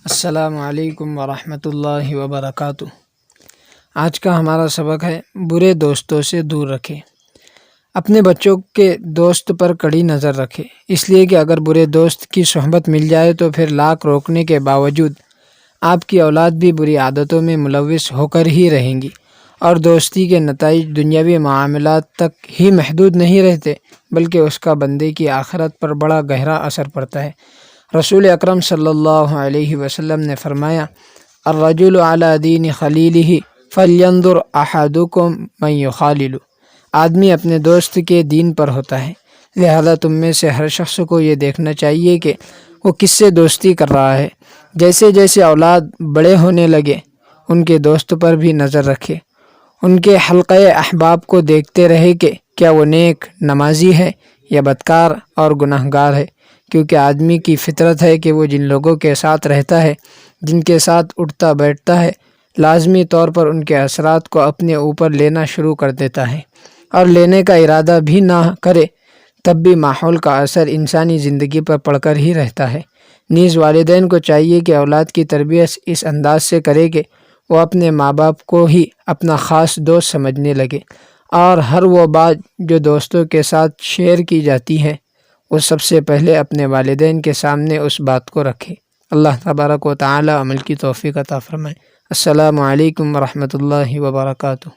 السلام علیکم ورحمۃ اللہ وبرکاتہ۔ آج کا ہمارا سبق ہے برے دوستوں سے دور رکھیں۔ اپنے بچوں کے دوست پر کڑی نظر رکھیں، اس لیے کہ اگر برے دوست کی صحبت مل جائے تو پھر لاکھ روکنے کے باوجود آپ کی اولاد بھی بری عادتوں میں ملوث ہو کر ہی رہیں گی، اور دوستی کے نتائج دنیاوی معاملات تک ہی محدود نہیں رہتے بلکہ اس کا بندے کی آخرت پر بڑا گہرا اثر پڑتا ہے۔ رسول اکرم صلی اللہ علیہ وسلم نے فرمایا، الرجل علی دین خلیلہ فلینظر احدکم من یخالل۔ آدمی اپنے دوست کے دین پر ہوتا ہے، لہذا تم میں سے ہر شخص کو یہ دیکھنا چاہیے کہ وہ کس سے دوستی کر رہا ہے۔ جیسے جیسے اولاد بڑے ہونے لگے ان کے دوست پر بھی نظر رکھے، ان کے حلقہ احباب کو دیکھتے رہے کہ کیا وہ نیک، نمازی ہے یا بدکار اور گناہگار ہے، کیونکہ آدمی کی فطرت ہے کہ وہ جن لوگوں کے ساتھ رہتا ہے، جن کے ساتھ اٹھتا بیٹھتا ہے، لازمی طور پر ان کے اثرات کو اپنے اوپر لینا شروع کر دیتا ہے، اور لینے کا ارادہ بھی نہ کرے تب بھی ماحول کا اثر انسانی زندگی پر پڑ کر ہی رہتا ہے۔ نیز والدین کو چاہیے کہ اولاد کی تربیت اس انداز سے کرے کہ وہ اپنے ماں باپ کو ہی اپنا خاص دوست سمجھنے لگے، اور ہر وہ بات جو دوستوں کے ساتھ شیئر کی جاتی ہے وہ سب سے پہلے اپنے والدین کے سامنے اس بات کو رکھے۔ اللہ تبارک و تعالی عمل کی توفیق عطا فرمائے۔ السلام علیکم ورحمۃ اللہ وبرکاتہ۔